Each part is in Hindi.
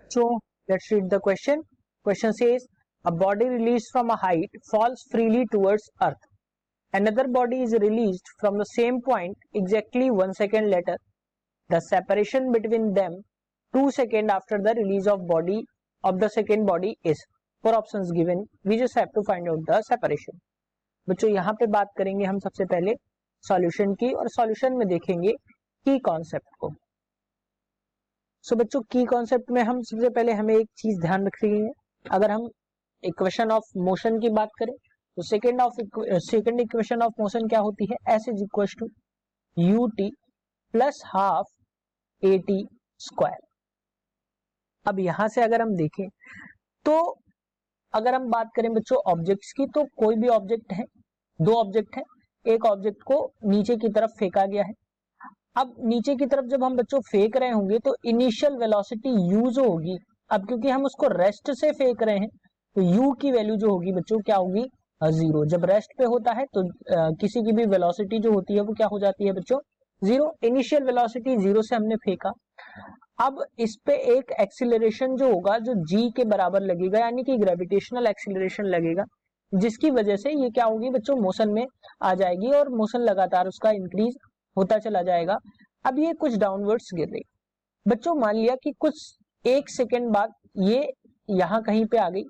So let's read the question. Question says a body released from a height falls freely towards earth. Another body is released from the same point exactly 1 second later. The separation between them 2 seconds after the release of the second body is. Four options given. We just have to find out the separation. बच्चों यहाँ पे बात करेंगे हम सबसे पहले सॉल्यूशन की, और सॉल्यूशन में देखेंगे की कॉन्सेप्ट को। सो बच्चों की कॉन्सेप्ट में हम सबसे पहले हमें एक चीज ध्यान रखनी है। अगर हम इक्वेशन ऑफ मोशन की बात करें तो सेकेंड इक्वेशन ऑफ मोशन क्या होती है, s is equal to u t plus half a t square. अब यहां से अगर हम देखें तो अगर हम बात करें बच्चों ऑब्जेक्ट्स की, तो कोई भी ऑब्जेक्ट है, दो ऑब्जेक्ट है, एक ऑब्जेक्ट को नीचे की तरफ फेंका गया है। अब नीचे की तरफ जब हम बच्चों फेंक रहे होंगे तो इनिशियल वेलोसिटी u जो होगी, अब क्योंकि हम उसको रेस्ट से फेंक रहे हैं तो u की वैल्यू जो होगी बच्चों क्या होगी, 0। जब रेस्ट पे होता है तो किसी की भी वेलोसिटी जो होती है वो क्या हो जाती है बच्चों, 0। इनिशियल वेलोसिटी 0 से हमने फेंका। अब इस पे एक एक्सीलरेशन जो होगा जो g के बराबर लगेगा, यानी कि ग्रेविटेशनल एक्सीलरेशन लगेगा, जिसकी वजह से ये क्या होगी बच्चों, मोशन में आ जाएगी और मोशन लगातार उसका इंक्रीज होता चला जाएगा। अब ये कुछ डाउनवर्ड्स गिर रही बच्चों, मान लिया कि कुछ 1 सेकेंड बाद ये यहां कहीं पे आ गई।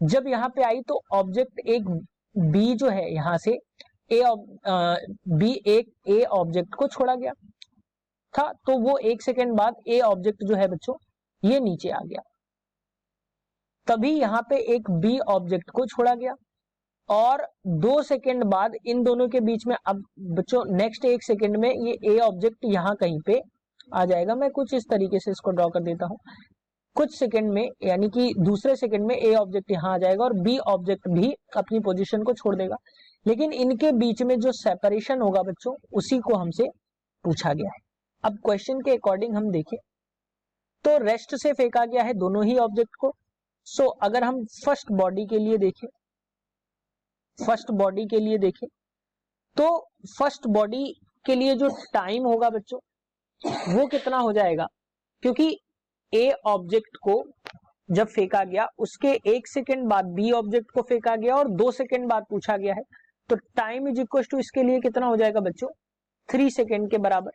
जब यहां पे आई तो ऑब्जेक्ट एक बी जो है यहां से ए ऑब्जेक्ट को छोड़ा गया था, तो वो 1 सेकेंड बाद ए ऑब्जेक्ट जो है बच्चों ये नीचे आ गया। तभी यहां पे एक बी ऑब्जेक्ट को छोड़ा गया और 2 सेकेंड बाद इन दोनों के बीच में, अब बच्चों नेक्स्ट 1 सेकेंड में ये ए ऑब्जेक्ट यहां कहीं पे आ जाएगा। मैं कुछ इस तरीके से इसको ड्रॉ कर देता हूं। कुछ सेकेंड में यानी कि दूसरे सेकेंड में ए ऑब्जेक्ट यहां आ जाएगा और बी ऑब्जेक्ट भी अपनी पोजीशन को छोड़ देगा, लेकिन इनके बीच में जो सेपरेशन होगा बच्चों उसी को हमसे पूछा गया है। अब क्वेश्चन के अकॉर्डिंग हम देखें तो रेस्ट से फेंका गया है दोनों ही ऑब्जेक्ट को। सो अगर हम फर्स्ट बॉडी के लिए देखें तो फर्स्ट बॉडी के लिए जो टाइम होगा बच्चों वो कितना हो जाएगा, क्योंकि ए ऑब्जेक्ट को जब फेंका गया उसके 1 सेकेंड बाद बी ऑब्जेक्ट को फेंका गया और 2 सेकेंड बाद पूछा गया है, तो टाइम इज इक्वल टू इसके लिए कितना हो जाएगा बच्चों, 3 सेकेंड के बराबर।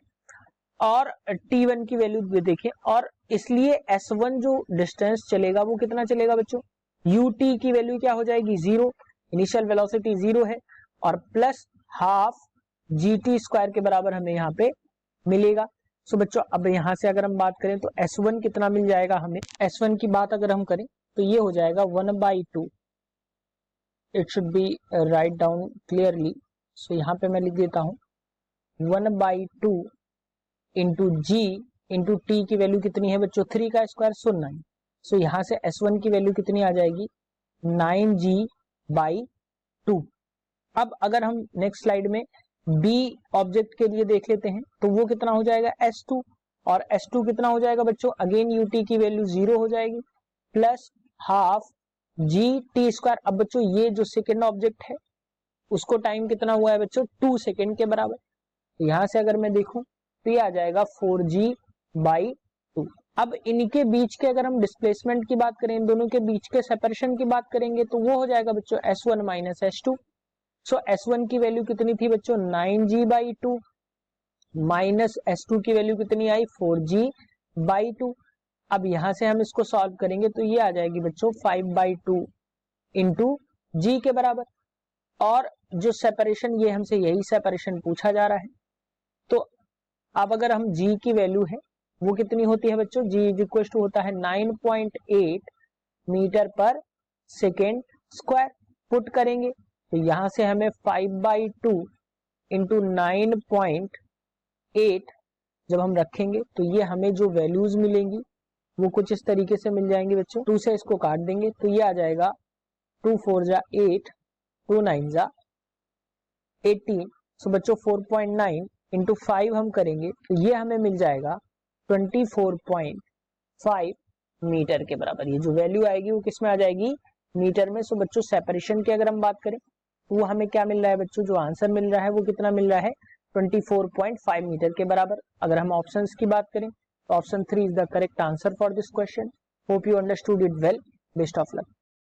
और t1 की वैल्यू भी देखें, और इसलिए s1 जो डिस्टेंस चलेगा वो कितना चलेगा बच्चों, ut की वैल्यू क्या हो जाएगी, 0। इनिशियल वेलोसिटी 0 है और प्लस हाफ gt स्क्वायर के बराबर हमें यहाँ पे मिलेगा। सो बच्चों अब यहां से अगर हम बात करें तो s1 कितना मिल जाएगा हमें, s1 की बात अगर हम करें तो ये हो जाएगा 1/2। It should be write down clearly. So यहाँ पे मैं लिख देता हूं 1/2 इंटू जी इंटू टी की वैल्यू कितनी है बच्चों, 3 का स्क्वायर, सो 9। सो यहां से s1 की वैल्यू कितनी आ जाएगी, 9g/2। अब अगर हम नेक्स्ट स्लाइड में बी ऑब्जेक्ट के लिए देख लेते हैं तो वो कितना हो जाएगा, s2, और s2 कितना हो जाएगा बच्चों, अगेन ut की वैल्यू 0 हो जाएगी plus half G T square. अब बच्चों ये जो सेकेंड ऑब्जेक्ट है उसको टाइम कितना हुआ है बच्चों, 2 सेकेंड के बराबर। तो यहां से अगर मैं देखूं तो ये आ जाएगा 4g/2। अब इनके बीच के अगर हम डिस्प्लेसमेंट की बात करें, इन दोनों के बीच के सेपरेशन की बात करेंगे तो वो हो जाएगा बच्चों s1 माइनस s2। सो s1 की वैल्यू कितनी थी बच्चों, 9g/2 माइनस s2 की वैल्यू कितनी आई, 4g/2। अब यहां से हम इसको सॉल्व करेंगे तो ये आ जाएगी बच्चों 5/2 इंटू जी के बराबर। और जो सेपरेशन, ये हमसे यही सेपरेशन पूछा जा रहा है, तो अब अगर हम g की वैल्यू है वो कितनी होती है बच्चों, g इज इक्वल टू होता है 9.8 मीटर पर सेकेंड स्क्वायर। पुट करेंगे तो यहां से हमें 5/2 इंटू 9.8 जब हम रखेंगे तो ये हमें जो वैल्यूज मिलेंगी वो कुछ इस तरीके से मिल जाएंगे बच्चों। 2 से इसको काट देंगे तो ये आ जाएगा 2 4 जा 8, 2 9 जा 18। सो बच्चों 4.9 इंटू 5 हम करेंगे तो ये हमें मिल जाएगा 24.5 मीटर के बराबर। ये जो वैल्यू आएगी वो किस में आ जाएगी, मीटर में। सो बच्चों सेपरेशन की अगर हम बात करें तो वो हमें क्या मिल रहा है बच्चों, जो आंसर मिल रहा है वो कितना मिल रहा है, 24.5 मीटर के बराबर। अगर हम ऑप्शंस की बात करें Option 3 is the correct answer for this question. Hope you understood it well. Best of luck.